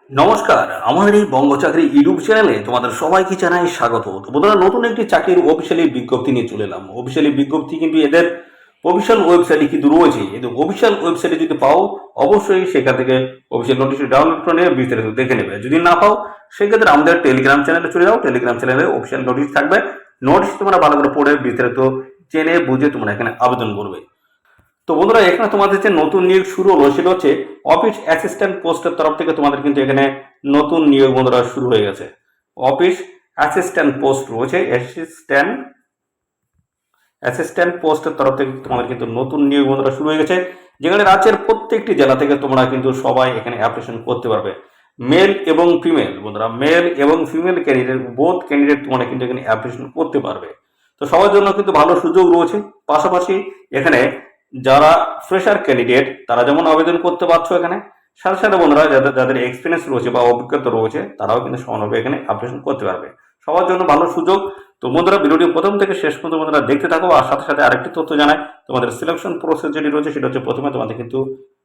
নমস্কার, আমাদের এই বঙ্গ চাকরি ইউটিউব চ্যানেলে তোমাদের সবাইকে জানাই স্বাগত। তো বন্ধুরা, নতুন একটি চাকরির অফিসিয়ালি বিজ্ঞপ্তি নিয়ে চলে এলাম। অফিসিয়ালি বিজ্ঞপ্তি কিন্তু এদের অফিসিয়াল ওয়েবসাইটে কিন্তু রয়েছে। এদের অফিসিয়াল ওয়েবসাইটে যদি পাও, অবশ্যই সেখান থেকে অফিসিয়াল নোটিশটি ডাউনলোড করে নিয়ে বিস্তারিত দেখে নেবে। যদি না পাও, সেক্ষেত্রে আমাদের টেলিগ্রাম চ্যানেলে চলে যাও। টেলিগ্রাম চ্যানেলে অফিসিয়াল নোটিশ থাকবে। নোটিশ তোমরা ভালো করে পড়ে বিস্তারিত জেনে বুঝে তোমরা এখানে আবেদন করবে। তো বন্ধুরা, এখানে তোমাদের যে নতুন নিয়োগ শুরু হলো সেটা হচ্ছে অফিস অ্যাসিস্ট্যান্ট পোস্টের তরফ থেকে তোমাদের কিন্তু এখানে নতুন নিয়োগ বন্ধুরা শুরু হয়ে গেছে। অফিস অ্যাসিস্ট্যান্ট পোস্ট রয়েছে, অ্যাসিস্ট্যান্ট পোস্টের তরফ থেকে তোমাদের কিন্তু নতুন নিয়োগ বন্ধুরা শুরু হয়ে গেছে, যেখানে রাজ্যের প্রত্যেকটি জেলা থেকে তোমরা কিন্তু সবাই এখানে অ্যাপ্লিকেশন করতে পারবে। মেল এবং ফিমেল বন্ধুরা, মেল এবং ফিমেল ক্যান্ডিডেট বোথ ক্যান্ডিডেট তোমরা কিন্তু এখানে অ্যাপ্লিকেশন করতে পারবে। তো সবার জন্য কিন্তু ভালো সুযোগ রয়েছে। পাশাপাশি এখানে যারা ফ্রেশার ক্যান্ডিডেট তারা যেমন আবেদন করতে পারছো এখানে, সাথে সাথে বন্ধুরা যাদের যাদের এক্সপিরিয়েন্স রয়েছে বা অভিজ্ঞতা রয়েছে তারাও কিন্তু সমানভাবে এখানে অ্যাপ্লিকেশন করতে পারবে। সবার জন্য ভালো সুযোগ। তো বন্ধুরা, ভিডিওটি প্রথম থেকে শেষ পর্যন্ত বন্ধুরা দেখতে থাকো। আর সাথে সাথে আরেকটি তথ্য জানাই, তোমাদের সিলেকশন প্রসেস যেটি রয়েছে সেটা হচ্ছে প্রথমে তোমাদের কিন্তু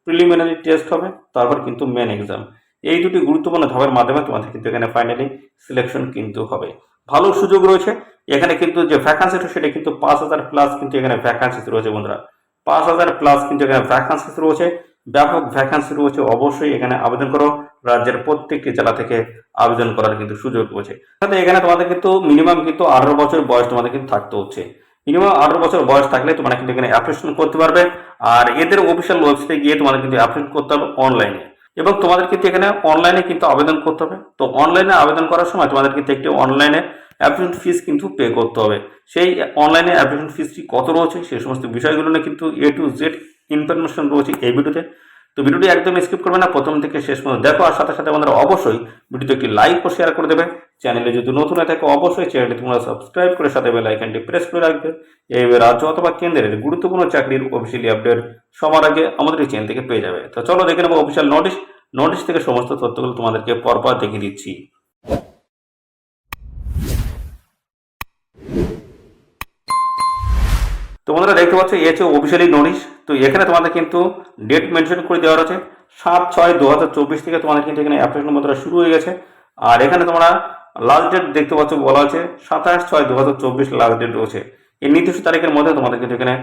প্রিলিমিনারি টেস্ট হবে, তারপর কিন্তু মেন এক্সাম। এই দুটি গুরুত্বপূর্ণ ধাপের মাধ্যমে তোমাদের কিন্তু এখানে ফাইনালি সিলেকশন কিন্তু হবে। ভালো সুযোগ রয়েছে এখানে। কিন্তু যে ভ্যাকান্সি সেটা কিন্তু 5,000 প্লাস কিন্তু এখানে ভ্যাকান্সি রয়েছে বন্ধুরা। 5,000 প্লাস কিন্তু এখানে ভ্যাকান্সি রয়েছে, ব্যাপক ভ্যাকান্সি রয়েছে। অবশ্যই এখানে আবেদন করো। রাজ্যের প্রত্যেকটি জেলা থেকে আবেদন করার কিন্তু সুযোগ রয়েছে। সাথে এখানে তোমাদের কিন্তু মিনিমাম কিন্তু 18 বছর বয়স তোমাদের কিন্তু থাকতে হচ্ছে। মিনিমাম 18 বছর বয়স থাকলে তোমরা কিন্তু এখানে অ্যাপ্লিকেশন করতে পারবে। আর এদের অফিসিয়াল ওয়েবসাইটে গিয়ে তোমাদের কিন্তু অ্যাপ্লিকেশন করতে হবে অনলাইনে, এবং তোমাদের কিন্তু এখানে অনলাইনে কিন্তু আবেদন করতে হবে। তো অনলাইনে আবেদন করার সময় তোমাদের কিন্তু একটি অনলাইনে অ্যাপ্লিকেশন ফিস কিন্তু পে করতে হবে। সেই অনলাইনে অ্যাপ্লিকেশন ফিসটি কত রয়েছে সেই সমস্ত বিষয়গুলো নিয়ে কিন্তু এ টু জেড ইনফরমেশন রয়েছে এই ভিডিওতে। তো ভিডিওটি একদম স্কিপ করবে না, প্রথম থেকে শেষ পর্যন্ত দেখো। আর সাথে সাথে আমাদের অবশ্যই ভিডিওতে একটি লাইক ও শেয়ার করে দেবে। চ্যানেলে যদি নতুন হয়ে থাকে অবশ্যই চ্যানেলটি তোমরা সাবস্ক্রাইব করে সাথে বেল আইকনটি প্রেস করে রাখবে। এই রাজ্য অথবা কেন্দ্রের গুরুত্বপূর্ণ চাকরির অফিসিয়ালি আপডেট সবার আগে আমাদের এই চ্যানেল থেকে পেয়ে যাবে। তো চলো দেখে নেবো অফিসিয়াল নোটিশ থেকে সমস্ত তথ্যগুলো তোমাদেরকে পরপর দেখিয়ে দিচ্ছি। তো বন্ধুরা দেখতে পাচ্ছ এই হচ্ছে অফিসিয়ালি নোটিশ। তো এখানে তোমাদের কিন্তু ডেট মেনশন করে দেওয়া আছে 7/6/2024 থেকে তোমাদের কিন্তু এখানে অ্যাপ্লিকেশন বন্ধুরা শুরু হয়ে গেছে। আর এখানে তোমরা লাস্ট ডেট দেখতে পাচ্ছ বলা আছে 27/6/2024 লাস্ট ডেট রয়েছে। এই নির্দিষ্ট তারিখের মধ্যে তোমাদের কিন্তু এখানে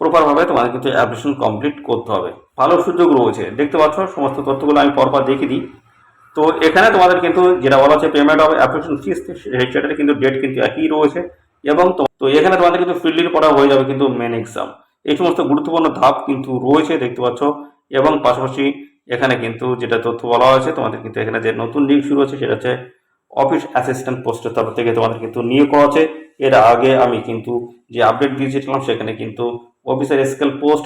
প্রপারভাবে তোমাদের কিন্তু অ্যাপ্লিকেশন কমপ্লিট করতে হবে। ভালো সুযোগ রয়েছে দেখতে পাচ্ছ। সমস্ত তথ্যগুলো আমি পরপর দেখিয়ে দিই। তো এখানে তোমাদের কিন্তু যেটা বলা হচ্ছে পেমেন্ট অফ অ্যাপ্লিকেশন ফিস, সেটার কিন্তু ডেট কিন্তু একই রয়েছে। এবং তো এখানে তোমাদের কিন্তু ফিল্ডিং করা হয়ে যাবে কিন্তু মেন এক্সাম। এই সমস্ত গুরুত্বপূর্ণ ধাপ কিন্তু রয়েছে দেখতে পাচ্ছ। এবং পাশাপাশি এখানে কিন্তু যেটা তথ্য বলা হয়েছে তোমাদের কিন্তু এখানে যে নতুন নিয়োগ শুরু হচ্ছে সেটা হচ্ছে অফিস অ্যাসিস্ট্যান্ট পোস্টের তরফ থেকে তোমাদের কিন্তু নিয়োগ করা আছে। এর আগে আমি কিন্তু যে আপডেট দিয়েছিলাম সেখানে কিন্তু অফিসার স্কেল পোস্ট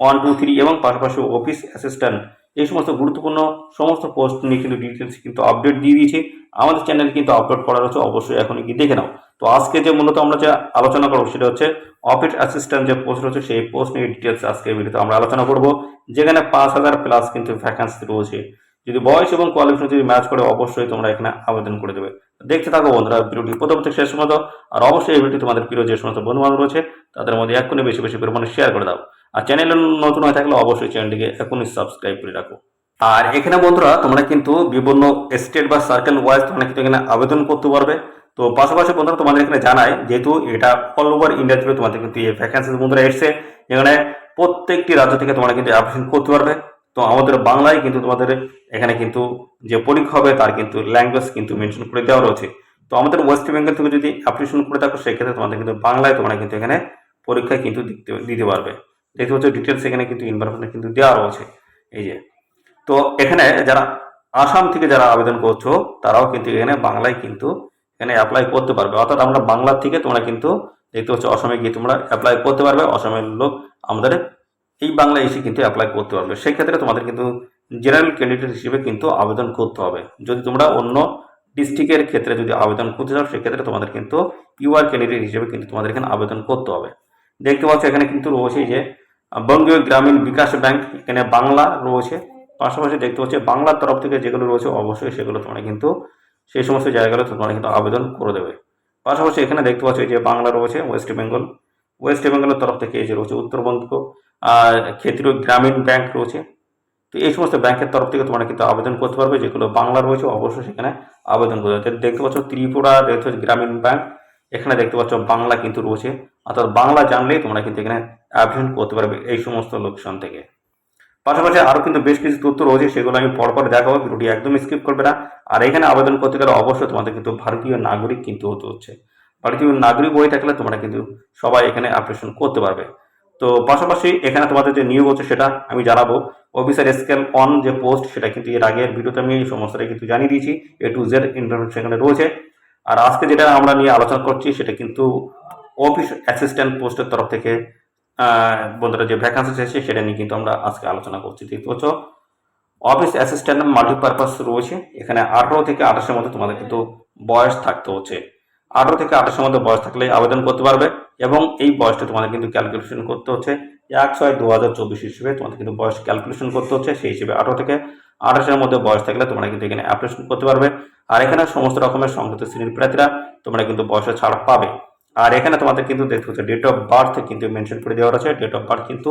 1, 2, 3 এবং পাশাপাশি অফিস অ্যাসিস্ট্যান্ট এই সমস্ত গুরুত্বপূর্ণ সমস্ত পোস্ট নিয়ে কিন্তু ডিটেলস কিন্তু আপডেট দিয়ে দিয়েছি। আমাদের চ্যানেল কিন্তু আপলোড করা রয়েছে, অবশ্যই এখন গিয়ে দেখে নাও। তো আজকে যে মূলত আমরা যে আলোচনা করবো সেটা হচ্ছে অফিস অ্যাসিস্ট্যান্ট যে পোস্ট রয়েছে সেই পোস্ট নিয়ে ডিটেলস আজকে ভিডিওতে আমরা আলোচনা করবো, যেখানে 5,000 প্লাস কিন্তু ভ্যাকান্সি রয়েছে। যদি বয়স এবং কোয়ালিফিকেশন যদি ম্যাচ করে অবশ্যই তোমরা এখানে আবেদন করে দেবে। দেখতে থাকো বন্ধুরা ভিডিওটি প্রথম থেকে শেষ পর্যন্ত। আর অবশ্যই এই ভিডিওটি তোমাদের প্রিয় যে সমস্ত বন্ধু বান্ধব রয়েছে তাদের মধ্যে এক্ষুনি বেশি বেশি পরিমাণে শেয়ার করে দাও। আর চ্যানেলে নতুন হয়ে থাকলে অবশ্যই চ্যানেলটিকে এখনই সাবস্ক্রাইব করে রাখো। আর এখানে বন্ধুরা তোমরা কিন্তু বিভিন্ন স্টেট বা সার্কেল ওয়াইজ তোমরা কিন্তু এখানে আবেদন করতে পারবে। তো পাশাপাশি বন্ধুরা তোমাদের এখানে জানাই, যেহেতু এটা অল ওভার ইন্ডিয়া থেকে তোমাদের কিন্তু এই ভ্যাকান্সি বন্ধুরা এসছে, যেখানে প্রত্যেকটি রাজ্য থেকে তোমরা কিন্তু অ্যাপ্লিকেশন করতে পারবে। তো আমাদের বাংলায় কিন্তু তোমাদের এখানে কিন্তু যে পরীক্ষা হবে তার কিন্তু ল্যাঙ্গুয়েজ কিন্তু মেনশন করে দেওয়া রয়েছে। তো আমাদের ওয়েস্ট বেঙ্গল থেকে যদি অ্যাপ্লিকেশন করে থাকো সেক্ষেত্রে তোমাদের কিন্তু বাংলায় তোমরা কিন্তু এখানে পরীক্ষা কিন্তু দিতে পারবে। দেখতে পাচ্ছ ডিটেলস এখানে কিন্তু ইনফরমেশন কিন্তু দেওয়া রয়েছে এই যে। তো এখানে যারা আসাম থেকে যারা আবেদন করছো তারাও কিন্তু এখানে বাংলায় কিন্তু এখানে অ্যাপ্লাই করতে পারবে। অর্থাৎ আমরা বাংলা থেকে তোমরা কিন্তু দেখতে পাচ্ছ অসমে গিয়ে তোমরা অ্যাপ্লাই করতে পারবে। অসমের লোক আমাদের এই বাংলায় এসে কিন্তু অ্যাপ্লাই করতে পারবে। সেক্ষেত্রে তোমাদের কিন্তু জেনারেল ক্যান্ডিডেট হিসেবে কিন্তু আবেদন করতে হবে। যদি তোমরা অন্য ডিস্ট্রিক্টের ক্ষেত্রে যদি আবেদন করতে চাও সেক্ষেত্রে তোমাদের কিন্তু ইউআর ক্যান্ডিডেট হিসেবে কিন্তু তোমাদের এখানে আবেদন করতে হবে। দেখতে পাচ্ছ এখানে কিন্তু রয়েছে যে বঙ্গীয় গ্রামীণ বিকাশ ব্যাংক, এখানে বাংলা রয়েছে। পাশাপাশি দেখতে পাচ্ছি বাংলার তরফ থেকে যেগুলো রয়েছে অবশ্যই সেগুলো তোমরা কিন্তু সেই সমস্ত জায়গাগুলো তোমরা কিন্তু আবেদন করে দেবে। পাশাপাশি এখানে দেখতে পাচ্ছ যে বাংলা রয়েছে ওয়েস্ট বেঙ্গলের তরফ থেকে এই যে রয়েছে উত্তরবঙ্গ আর ক্ষেত্রীয় গ্রামীণ ব্যাংক রয়েছে। তো এই সমস্ত ব্যাংকের তরফ থেকে তোমরা কিন্তু আবেদন করতে পারবে। যেগুলো বাংলা রয়েছে অবশ্যই সেখানে আবেদন করতে হবে। দেখতে পাচ্ছ ত্রিপুরা দেখতে পাচ্ছ গ্রামীণ ব্যাংক, এখানে দেখতে পাচ্ছ বাংলা কিন্তু রয়েছে, অর্থাৎ বাংলা জানলেই তোমরা কিন্তু এখানে আবেদন করতে পারবে এই সমস্ত লোকেশন থেকে। পাশাপাশি আরও কিন্তু বেশ কিছু তথ্য রয়েছে, সেগুলো আমি পরপর দেখাবো, ভিডিওটি একদম স্কিপ করবে না। আর এখানে আবেদন করতে গেলে অবশ্যই তোমাদের কিন্তু ভারতীয় নাগরিক কিন্তু হতে হচ্ছে। ভারতীয় নাগরিক হয়ে থাকলে তোমরা কিন্তু সবাই এখানে অ্যাপ্লিকেশন করতে পারবে। তো পাশাপাশি এখানে তোমাদের যে নিয়োগ হচ্ছে সেটা আমি জানাবো। অফিসার স্কেল অন যে পোস্ট সেটা কিন্তু এর আগের ভিডিওতে আমি সমস্তটাই কিন্তু জানিয়ে দিয়েছি, A to Z ইনফরমেশন সেখানে রয়েছে। আর আজকে যেটা আমরা নিয়ে আলোচনা করছি সেটা কিন্তু অফিস অ্যাসিস্ট্যান্ট পোস্টের তরফ থেকে বন্ধুরা যে ভ্যাকান্সি এসেছে সেটা নিয়ে কিন্তু আমরা আজকে আলোচনা করছি। দেখতে পাচ্ছ অফিস অ্যাসিস্ট্যান্ট মাল্টিপারপাস রয়েছে, এখানে 18 থেকে 28-এর মধ্যে তোমাদের কিন্তু বয়স থাকতে হচ্ছে। 18 থেকে 28-এর মধ্যে বয়স থাকলে আবেদন করতে পারবে, এবং এই বয়সটা তোমাদের কিন্তু ক্যালকুলেশন করতে হচ্ছে 1/6/2024 হিসেবে তোমাদের কিন্তু বয়স ক্যালকুলেশন করতে হচ্ছে। সেই হিসেবে 18 থেকে 28-এর মধ্যে বয়স থাকলে তোমরা কিন্তু এখানে অ্যাপ্লিকেশন করতে পারবে। আর এখানে সমস্ত রকমের সংযুক্ত শ্রেণীর প্রার্থীরা তোমরা কিন্তু বয়সে ছাড় পাবে। আর এখানে তোমাদের কিন্তু দেখতে হচ্ছে ডেট অফ বার্থ কিন্তু মেনশন করে দেওয়া আছে। ডেট অফ বার্থ কিন্তু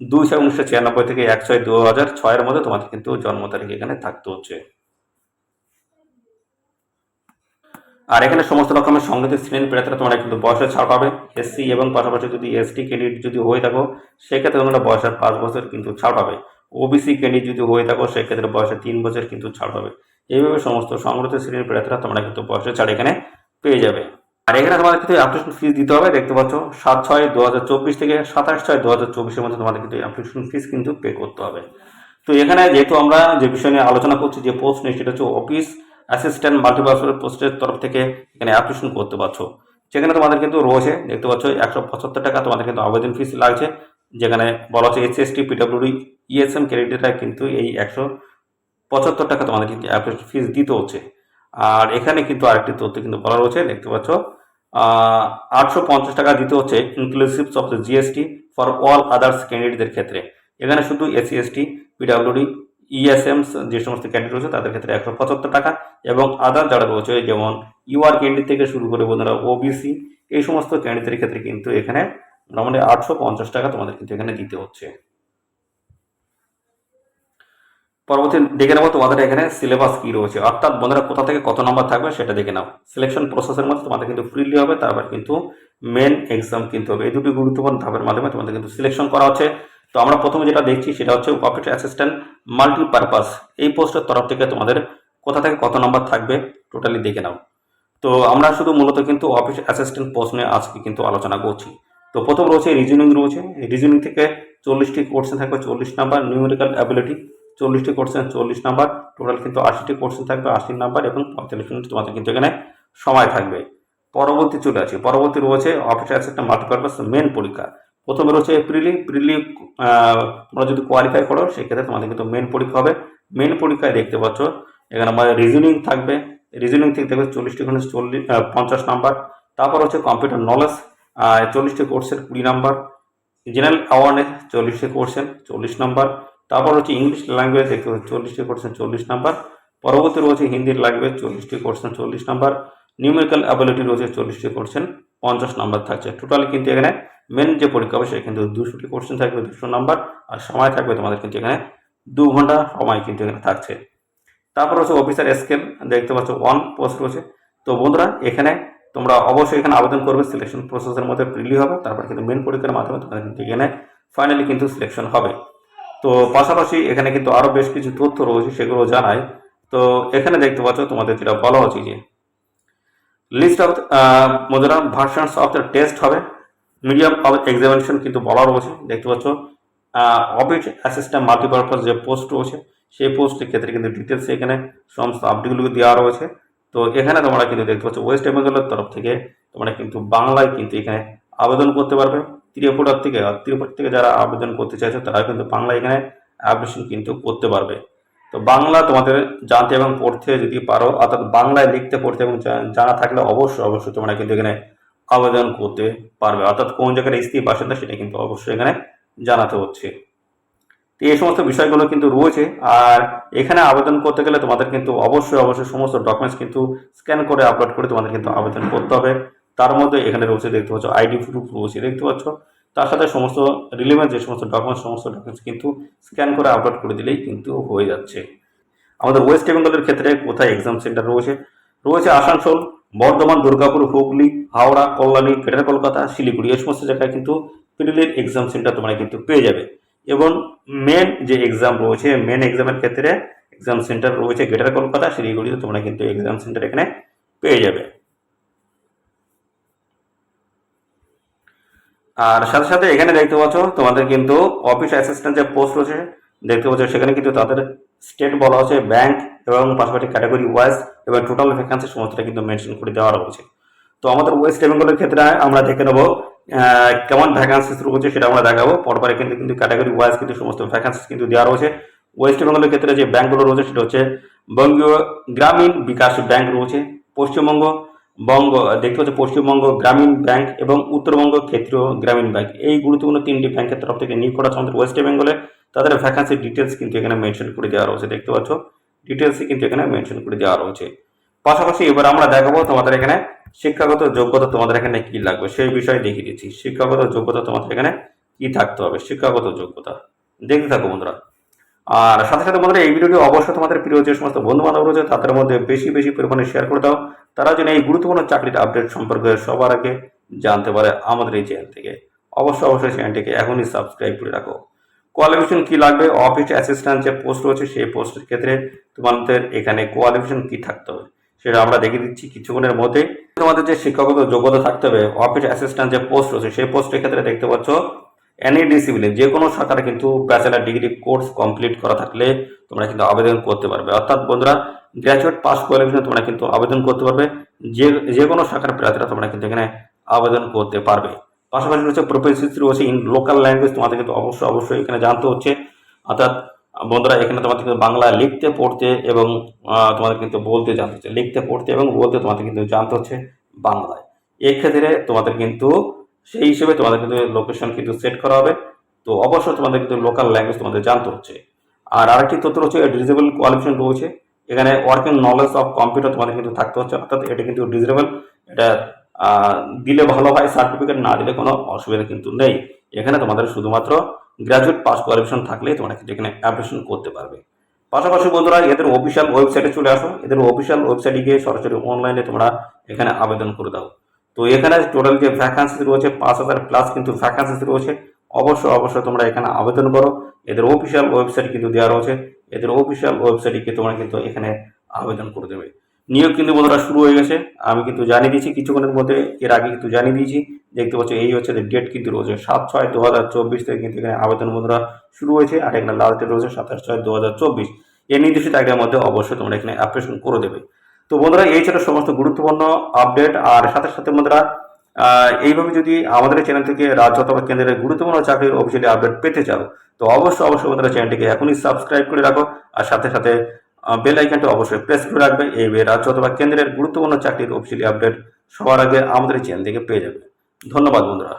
2/1996 থেকে 1/6/2006-এর মধ্যে তোমাদের কিন্তু জন্ম তারিখ এখানে থাকতে হচ্ছে। আর এখানে সমস্ত রকমের সংগঠিত শ্রেণীর প্রার্থীরা তোমরা কিন্তু বয়সের ছাড় পাবে। এসসি এবং পাশাপাশি যদি এসটি ক্যান্ডিডেট যদি হয়ে থাকো সেক্ষেত্রে তোমরা বয়সের 5 বছর কিন্তু ছাড় পাবে। ওবিসি ক্যান্ডিডেট যদি হয়ে থাকো সেক্ষেত্রে বয়সের 3 বছর কিন্তু ছাড় পাবে। এইভাবে সমস্ত সংগঠিত শ্রেণীর প্রার্থীরা তোমরা কিন্তু বয়সের ছাড় এখানে পেয়ে যাবে। আর এখানে তোমাদের কিন্তু অ্যাপ্লিকেশন ফিস দিতে হবে। দেখতে পাচ্ছ 7/6/2024 থেকে 27/6/2024-এর মধ্যে তোমাদের কিন্তু অ্যাপ্লিকেশন ফিস কিন্তু পে করতে হবে। তো এখানে যেহেতু আমরা যে বিষয় নিয়ে আলোচনা করছি, যে পোস্ট নিয়ে, সেটা হচ্ছে অফিস অ্যাসিস্ট্যান্ট মাল্টিপারপাস পোস্টের তরফ থেকে এখানে অ্যাপ্লিকেশন করতে পারছো। সেখানে তোমাদের কিন্তু রয়েছে দেখতে পাচ্ছ 175 টাকা তোমাদের কিন্তু আবেদন ফিস লাগছে। যেখানে বলা হচ্ছে SC/ST PWD ESM ক্যান্ডিডেটরা কিন্তু এই 175 টাকা তোমাদের কিন্তু অ্যাপ্লিকেশন ফিস দিতে হচ্ছে। আর এখানে কিন্তু আরেকটি তথ্য কিন্তু বলা রয়েছে, দেখতে পাচ্ছ 850 টাকা দিতে হচ্ছে inclusive of the GST for all others ক্যান্ডিডেটদের ক্ষেত্রে। এখানে শুধু SC/ST PWD ESM যে সমস্ত ক্যান্ডিডেট রয়েছে তাদের ক্ষেত্রে 175 টাকা, এবং আদার যারা রয়েছে যেমন UR ক্যান্ডিডেট থেকে শুরু করে বন্ধুরা OBC এই সমস্ত ক্যান্ডিডেটের ক্ষেত্রে কিন্তু এখানে মোটামুটি 850 টাকা তোমাদের কিন্তু এখানে দিতে হচ্ছে। পরবর্তী দেখে নেবো তোমাদের এখানে সিলেবাস কি রয়েছে, অর্থাৎ বন্ধুরা কোথা থেকে কত নাম্বার থাকবে সেটা দেখে নাও। সিলেকশন প্রসেসের মধ্যে তোমাদের কিন্তু ফ্রিলি হবে, তারপর কিন্তু মেন এক্সাম কিন্তু হবে। এই দুটি গুরুত্বপূর্ণ ধাপের মাধ্যমে তোমাদের কিন্তু সিলেকশন করা হচ্ছে। তো আমরা প্রথমে যেটা দেখছি সেটা হচ্ছে অফিস অ্যাসিস্ট্যান্ট মাল্টিপারপাস এই পোস্টের তরফ থেকে তোমাদের কোথা থেকে কত নাম্বার থাকবে টোটালি দেখে নাও। তো আমরা শুধু মূলত কিন্তু অফিস অ্যাসিস্ট্যান্ট পোস্ট নিয়ে আজকে কিন্তু আলোচনা করছি। তো প্রথম রয়েছে রিজনিং রয়েছে, রিজনিং থেকে 40টি কোশ্চেন থাকবে 40 নাম্বার, নিউমেরিক্যাল অ্যাবিলিটি 40টি কোশ্চেন 40 নাম্বার, টোটাল কিন্তু 80টি কোশ্চেন থাকবে 80 নাম্বার, এবং 45 মিনিট তোমাদের কিন্তু এখানে সময় থাকবে। পরবর্তী চলে আসি, পরবর্তী রয়েছে অফিস অ্যাসিস্ট্যান্ট মাল্টিপারপাস মেন পরীক্ষা। প্রথমে রয়েছে প্রিলি তোমরা যদি কোয়ালিফাই করো সেক্ষেত্রে তোমাদের কিন্তু মেন পরীক্ষা হবে। মেন পরীক্ষায় দেখতে পাচ্ছ এখানে আমাদের রিজনিং থাকবে, রিজনিং থেকে দেখবে 40টি কোশ্চেন 50 নাম্বার। তারপর হচ্ছে কম্পিউটার নলেজ 40টি কোশ্চেন 20 নাম্বার, জেনারেল অ্যাওয়ারনেস 40টি কোশ্চেন 40 নাম্বার। তারপর হচ্ছে ইংলিশ ল্যাঙ্গুয়েজ দেখতে পাচ্ছি 40টি কোশ্চেন 40 নাম্বার। পরবর্তী রয়েছে হিন্দি ল্যাঙ্গুয়েজ 40টি কোশ্চেন 40 নাম্বার। নিউমেরিক্যাল অ্যাবিলিটি রয়েছে 40টি কোশ্চেন 50 নাম্বার থাকছে। টোটালি কিন্তু এখানে মেন যে পরীক্ষা হবে সেটা কিন্তু 200টি কোশ্চেন থাকবে 200 নাম্বার, আর সময় থাকবে তোমাদের কিন্তু এখানে 2 ঘন্টা সময় কিন্তু এখানে থাকছে। তারপর হচ্ছে অফিসার স্কেল দেখতে পাচ্ছ 1 পোস্ট রয়েছে। তো বন্ধুরা এখানে তোমরা অবশ্যই এখানে আবেদন করবে, সিলেকশন প্রসেসের মধ্যে প্রিলি হবে, তারপর কিন্তু মেন পরীক্ষার মাধ্যমে তোমাদের কিন্তু এখানে ফাইনালি কিন্তু সিলেকশন হবে। তো পাশাপাশি এখানে কিন্তু আরও বেশ কিছু তথ্য রয়েছে সেগুলো জানাই। তো এখানে দেখতে পাচ্ছ তোমাদের যেটা বলা হচ্ছে যে লিস্ট অফ বন্ধুরা ভার্সনস অফ দ্য টেস্ট হবে, মিডিয়াম অফ এক্সামিনেশন কিন্তু বলা রয়েছে। দেখতে পাচ্ছ অফিস অ্যাসিস্ট্যান্ট মাল্টিপারপাস যে পোস্ট রয়েছে সেই পোস্টের ক্ষেত্রে কিন্তু ডিটেলস এখানে সমস্ত আপডেটগুলো দেওয়া রয়েছে। তো এখানে তোমরা কিন্তু দেখতে পাচ্ছ ওয়েস্ট বেঙ্গলের তরফ থেকে তোমরা কিন্তু বাংলায় কিন্তু এখানে আবেদন করতে পারবে। ত্রিপুরা থেকে যারা আবেদন করতে চাইছো তারা কিন্তু বাংলা এখানে অ্যাপ্লিকেশন কিন্তু করতে পারবে। তো বাংলা তোমাদের জানতে এবং পড়তে যদি পারো, অর্থাৎ বাংলায় লিখতে পড়তে এবং জানা থাকলে অবশ্যই তোমরা কিন্তু এখানে আবেদন করতে পারবে, অর্থাৎ কোন জায়গায় স্থায়ী বাসিন্দা সেটা কিন্তু অবশ্যই এখানে জানাতে হচ্ছে। তো এই সমস্ত বিষয়গুলো কিন্তু রয়েছে। আর এখানে আবেদন করতে গেলে তোমাদের কিন্তু অবশ্যই সমস্ত ডকুমেন্টস কিন্তু স্ক্যান করে আপলোড করে তোমাদের কিন্তু আবেদন করতে হবে। তার মধ্যে এখানে রয়েছে দেখতে পাচ্ছ আইডি প্রুফ রয়েছে, দেখতে পাচ্ছ তার সাথে সমস্ত রিলেভেন্ট যে সমস্ত ডকুমেন্টস কিন্তু স্ক্যান করে আপলোড করে দিলেই কিন্তু হয়ে যাচ্ছে। আমাদের ওয়েস্ট বেঙ্গলের ক্ষেত্রে কোথায় এক্সাম সেন্টার রয়েছে, রয়েছে আসানসোল, বর্ধমান, দুর্গাপুর, হুগলি, হাওড়া, কল্যাণী, গ্রেটার কলকাতা, শিলিগুড়ি, এই সমস্ত জায়গায় কিন্তু প্রিলির এক্সাম সেন্টার তোমরা কিন্তু পেয়ে যাবে। এবং মেন যে এক্সাম রয়েছে, মেন এক্সামের ক্ষেত্রে এক্সাম সেন্টার রয়েছে গ্রেটার কলকাতা, শিলিগুড়িতে তোমরা কিন্তু এক্সাম সেন্টার এখানে পেয়ে যাবে। আর সাথে সাথে এখানে দেখতে পাচ্ছ তোমাদের কিন্তু অফিস অ্যাসিস্ট্যান্ট যে পোস্ট রয়েছে দেখতে পাচ্ছ, সেখানে কিন্তু তাদের স্টেট বলা হচ্ছে, ব্যাংক এবং পাশাপাশি ক্যাটাগরি ওয়াইজ এবং টোটাল ভ্যাকান্সি সমস্তটা কিন্তু মেনশন করে দেওয়া রয়েছে। তো আমাদের ওয়েস্ট বেঙ্গলের ক্ষেত্রে আমরা দেখে নেবো কেমন ভ্যাকান্সিস রয়েছে, সেটা আমরা দেখাবো পরপর। কিন্তু কিন্তু ক্যাটাগরি ওয়াইজ কিন্তু সমস্ত ভ্যাকান্সিস কিন্তু দেওয়া রয়েছে। ওয়েস্ট বেঙ্গলের ক্ষেত্রে যে ব্যাংকগুলো রয়েছে সেটা হচ্ছে বঙ্গীয় গ্রামীণ বিকাশ ব্যাংক রয়েছে, পশ্চিমবঙ্গ দেখতে পাচ্ছি পশ্চিমবঙ্গ গ্রামীণ ব্যাংক এবং উত্তরবঙ্গ ক্ষেত্রীয় গ্রামীণ ব্যাংক, এই গুরুত্বপূর্ণ তিনটি ব্যাংকের তরফ থেকে নিয়োগ করা আমাদের ওয়েস্ট বেঙ্গলে। তাদের ভ্যাকান্সি ডিটেলস কিন্তু এখানে মেনশন করে দেওয়া রয়েছে, দেখতে পাচ্ছ ডিটেলসই কিন্তু এখানে মেনশন করে দেওয়া রয়েছে। পাশাপাশি এবার আমরা দেখাবো তোমাদের এখানে শিক্ষাগত যোগ্যতা তোমাদের এখানে কি লাগবে সেই বিষয়ে দেখিয়ে দিচ্ছি। শিক্ষাগত যোগ্যতা তোমাদের এখানে কি থাকতে হবে, শিক্ষাগত যোগ্যতা দেখতে থাকো বন্ধুরা। আর সাথে সাথে বন্ধুরা এই ভিডিওটি অবশ্যই তোমাদের প্রিয় যে সমস্ত বন্ধু বান্ধব রয়েছে তাদের মধ্যে বেশি বেশি পরিমাণে শেয়ার করে দাও, তারা যেন এই গুরুত্বপূর্ণ চাকরির আপডেট সম্পর্কে সবার আগে জানতে পারে আমাদের এই চ্যানেল থেকে। অবশ্যই চ্যানেলটিকে এখনই সাবস্ক্রাইব করে রাখো। কোয়ালিফিকেশন কি লাগবে, অফিস অ্যাসিস্ট্যান্ট যে পোস্ট রয়েছে সেই পোস্টের ক্ষেত্রে তোমাদের এখানে কোয়ালিফিকেশন কি থাকতে হবে সেটা আমরা দেখিয়ে দিচ্ছি কিছুক্ষণের মধ্যে। তোমাদের যে শিক্ষাগত যোগ্যতা থাকতে হবে অফিস অ্যাসিস্ট্যান্ট যে পোস্ট রয়েছে সেই পোস্টের ক্ষেত্রে দেখতে পাচ্ছ এনি ডিসিপ্লিন যে কোনো শাখার কিন্তু ব্যাচেলার ডিগ্রি কোর্স কমপ্লিট করা থাকলে তোমরা কিন্তু আবেদন করতে পারবে। অর্থাৎ বন্ধুরা গ্র্যাজুয়েট পাস কোয়ালিফিকেশন তোমরা কিন্তু আবেদন করতে পারবে, যে কোনো শাখার প্রার্থীরা তোমরা কিন্তু এখানে আবেদন করতে পারবে। পাশাপাশি রয়েছে প্রফেসিসি রয়েছে ইন লোকাল ল্যাঙ্গুয়েজ, তোমাদের কিন্তু অবশ্যই এখানে জানতে হচ্ছে। অর্থাৎ বন্ধুরা এখানে তোমাদের কিন্তু বাংলা লিখতে পড়তে এবং তোমাদের কিন্তু বলতে জানতে হচ্ছে, লিখতে পড়তে এবং বলতে তোমাদের কিন্তু জানতে হচ্ছে বাংলায়। এক্ষেত্রে তোমাদের কিন্তু সেই হিসেবে তোমাদের কিন্তু লোকেশন কিন্তু সেট করা হবে। তো অবশ্যই তোমাদের কিন্তু লোকাল ল্যাঙ্গুয়েজ তোমাদের জানতে হচ্ছে। আর আরেকটি তথ্য রয়েছে ডিজেবল কোয়ালিফিকেশন রয়েছে, এখানে ওয়ার্কিং নলেজ অফ কম্পিউটার তোমাদের কিন্তু থাকতে হচ্ছে। অর্থাৎ এটা কিন্তু ডিজেবল, এটা দিলে ভালো হয়, সার্টিফিকেট না দিলে কোনো অসুবিধা কিন্তু নেই। এখানে তোমাদের শুধুমাত্র গ্র্যাজুয়েট পাস কোয়ালিফিকেশন থাকলেই তোমরা কিন্তু এখানে অ্যাপ্লিকেশন করতে পারবে। পাশাপাশি বন্ধুরা এদের অফিসিয়াল ওয়েবসাইটে চলে আসো, এদের অফিসিয়াল ওয়েবসাইটে গিয়ে সরাসরি অনলাইনে তোমরা এখানে আবেদন করে দাও। তো এখানে টোটাল যে ভ্যাকান্সি রয়েছে 5000 প্লাস কিন্তু ভ্যাকান্সি রয়েছে। অবশ্যই তোমরা এখানে আবেদন করো। এদের অফিসিয়াল ওয়েবসাইট কিন্তু দেওয়া রয়েছে, এদের অফিসিয়াল ওয়েবসাইটে গিয়ে তোমরা কিন্তু এখানে আবেদন করে দেবে। নিয়োগ কিন্তু বন্ধুরা শুরু হয়ে গেছে, আমি কিন্তু জানিয়ে দিয়েছি কিছুক্ষণের মধ্যে, এর আগে কিন্তু জানিয়ে দিয়েছি। দেখতে পাচ্ছ এই হচ্ছে ডেট কিন্তু রয়েছে 7/6/2024 থেকে কিন্তু এখানে আবেদন বন্ধুরা শুরু হয়েছে। আর এখানে লাস্ট ডেট রয়েছে 27/6/2024। এই নির্দিষ্ট তারিখের মধ্যে অবশ্যই তোমরা এখানে অ্যাপ্লিকেশন করে দেবে। তো বন্ধুরা এই ছিল সমস্ত গুরুত্বপূর্ণ আপডেট। আর সাথে সাথে বন্ধুরা এইভাবে যদি আমাদের চ্যানেল থেকে রাজ্য অথবা কেন্দ্রের গুরুত্বপূর্ণ চাকরির অফিসিয়ালি আপডেট পেতে চাও তো অবশ্যই বন্ধুরা চ্যানেলটিকে এখনই সাবস্ক্রাইব করে রাখো। আর সাথে সাথে বেল আইকনটি অবশ্যই প্রেস করে রাখবে, এই রাজ্য অথবা কেন্দ্রের গুরুত্বপূর্ণ চাকরির অফিসিয়ালি আপডেট সবার আগে আমাদের চ্যানেল থেকে পেয়ে যাবে। ধন্যবাদ বন্ধুরা।